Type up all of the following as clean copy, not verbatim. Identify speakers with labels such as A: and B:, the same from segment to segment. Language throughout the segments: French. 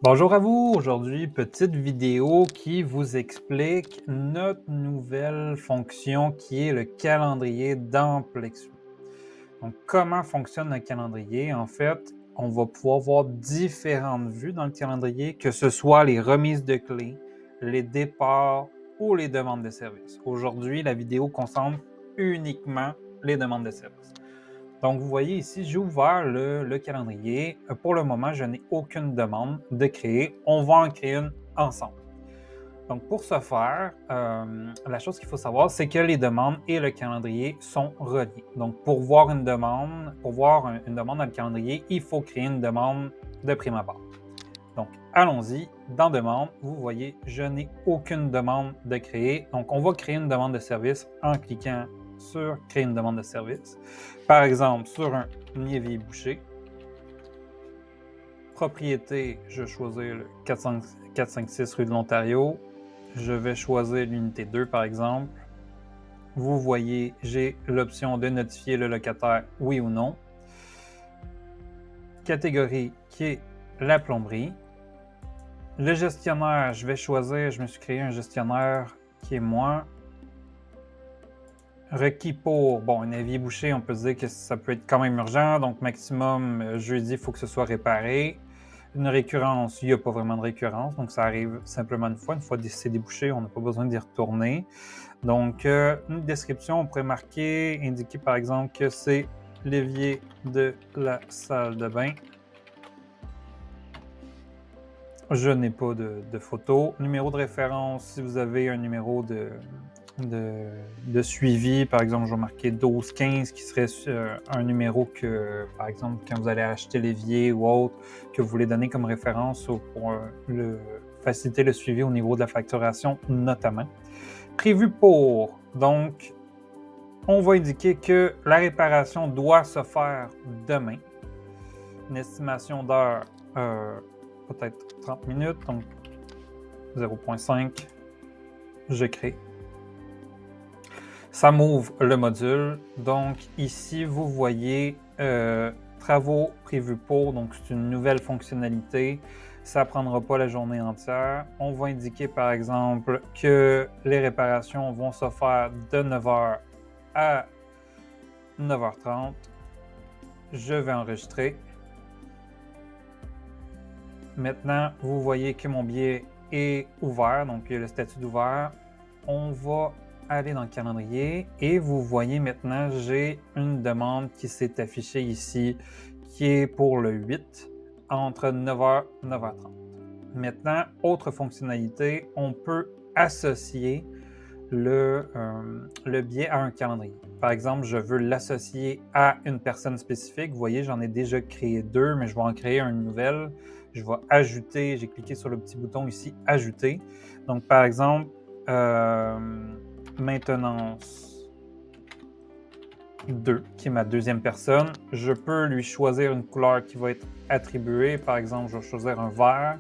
A: Bonjour à vous! Aujourd'hui, petite vidéo qui vous explique notre nouvelle fonction qui est le calendrier dans Plexview. Donc, comment fonctionne un calendrier? En fait, on va pouvoir voir différentes vues dans le calendrier, que ce soit les remises de clés, les départs ou les demandes de service. Aujourd'hui, la vidéo concentre uniquement les demandes de service. Donc, vous voyez ici, j'ai ouvert le calendrier. Pour le moment, je n'ai aucune demande de créer. On va en créer une ensemble. Donc, pour ce faire, la chose qu'il faut savoir, c'est que les demandes et le calendrier sont reliés. Donc, pour voir une demande dans le calendrier, il faut créer une demande de prime abord. Donc, allons-y. Dans demande, vous voyez, je n'ai aucune demande de créer. Donc, on va créer une demande de service en cliquant sur créer une demande de service. Par exemple, sur un évier bouché. Propriété, je vais choisir le 456 rue de l'Ontario. Je vais choisir l'unité 2, par exemple. Vous voyez, j'ai l'option de notifier le locataire oui ou non. Catégorie qui est la plomberie. Le gestionnaire, je vais choisir, je me suis créé un gestionnaire qui est moi. Requis pour, un évier bouché, on peut se dire que ça peut être quand même urgent, donc maximum jeudi, il faut que ce soit réparé. Une récurrence, il n'y a pas vraiment de récurrence, donc ça arrive simplement une fois. Une fois c'est débouché, on n'a pas besoin d'y retourner. Donc, une description, on pourrait marquer, indiquer par exemple que c'est l'évier de la salle de bain. Je n'ai pas de photo. Numéro de référence, si vous avez un numéro de suivi, par exemple, je vais marquer 1215, qui serait un numéro que, par exemple, quand vous allez acheter l'évier ou autre, que vous voulez donner comme référence pour faciliter le suivi au niveau de la facturation, notamment. Prévu pour, donc, on va indiquer que la réparation doit se faire demain. Une estimation d'heure, peut-être 30 minutes, donc 0.5, je crée. Ça m'ouvre le module. Donc ici, vous voyez travaux prévus pour, donc c'est une nouvelle fonctionnalité. Ça ne prendra pas la journée entière. On va indiquer par exemple que les réparations vont se faire de 9h à 9h30. Je vais enregistrer. Maintenant, vous voyez que mon billet est ouvert, donc il y a le statut d'ouvert. On va aller dans le calendrier et vous voyez maintenant, j'ai une demande qui s'est affichée ici, qui est pour le 8, entre 9h et 9h30. Maintenant, autre fonctionnalité, on peut associer le billet à un calendrier. Par exemple, je veux l'associer à une personne spécifique. Vous voyez, j'en ai déjà créé 2, mais je vais en créer une nouvelle. Je vais ajouter, j'ai cliqué sur le petit bouton ici, ajouter. Donc, par exemple, maintenance 2, qui est ma deuxième personne. Je peux lui choisir une couleur qui va être attribuée. Par exemple, je vais choisir un vert.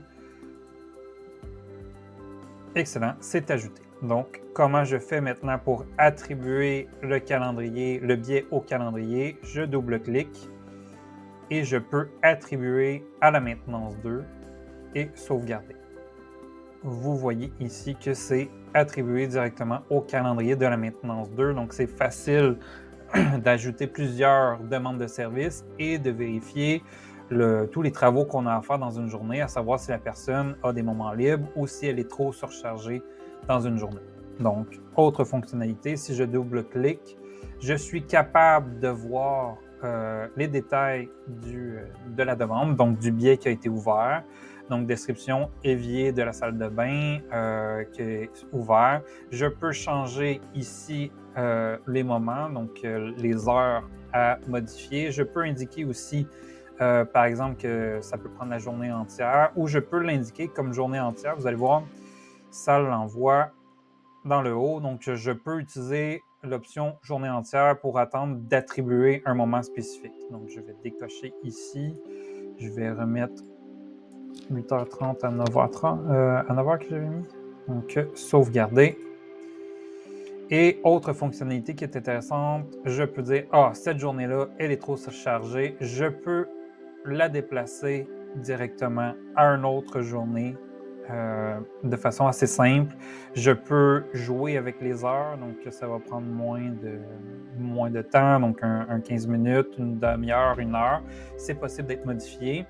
A: Excellent, c'est ajouté. Donc, comment je fais maintenant pour attribuer le calendrier, le billet au calendrier? Je double-clique et je peux attribuer à la maintenance 2 et sauvegarder. Vous voyez ici que c'est attribué directement au calendrier de la maintenance 2. Donc, c'est facile d'ajouter plusieurs demandes de service et de vérifier tous les travaux qu'on a à faire dans une journée, à savoir si la personne a des moments libres ou si elle est trop surchargée dans une journée. Donc, autre fonctionnalité, si je double-clique, je suis capable de voir les détails de la demande, donc du billet qui a été ouvert. Donc, description, évier de la salle de bain qui est ouvert. Je peux changer ici les moments, donc les heures à modifier. Je peux indiquer aussi, par exemple, que ça peut prendre la journée entière ou je peux l'indiquer comme journée entière. Vous allez voir, ça l'envoie dans le haut. Donc, je peux utiliser l'option journée entière pour attendre d'attribuer un moment spécifique. Donc, je vais décocher ici. Je vais remettre 8h30 à 9h30, à 9h que j'avais mis. Donc, sauvegarder. Et autre fonctionnalité qui est intéressante, je peux dire, cette journée-là, elle est trop surchargée. Je peux la déplacer directement à une autre journée de façon assez simple. Je peux jouer avec les heures, donc ça va prendre moins de temps, donc un 15 minutes, une demi-heure, une heure. C'est possible d'être modifié.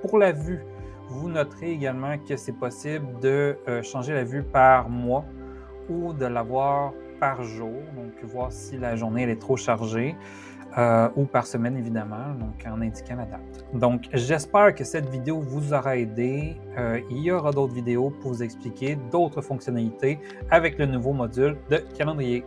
A: Pour la vue, vous noterez également que c'est possible de changer la vue par mois ou de l'avoir par jour, donc voir si la journée elle est trop chargée. Ou par semaine, évidemment, donc en indiquant la date. Donc, j'espère que cette vidéo vous aura aidé. Il y aura d'autres vidéos pour vous expliquer d'autres fonctionnalités avec le nouveau module de calendrier.